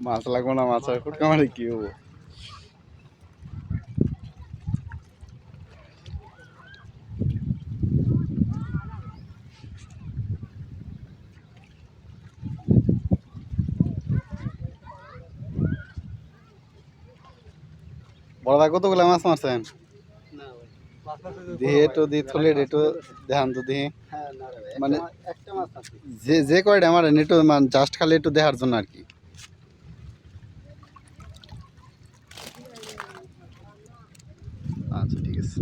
মাছ লাগবো না, মাছ আর ফুটকা মারে কি হবো? বড় ভাই কতগুলো মাছ মারছেন? দিয়ে একটু দিয়ে থলে একটু দেখান তো দিয়ে, মানে যে কয়টা আমার একটু জাস্ট খালি একটু দেখার জন্য আর কি। আচ্ছা ঠিক আছে।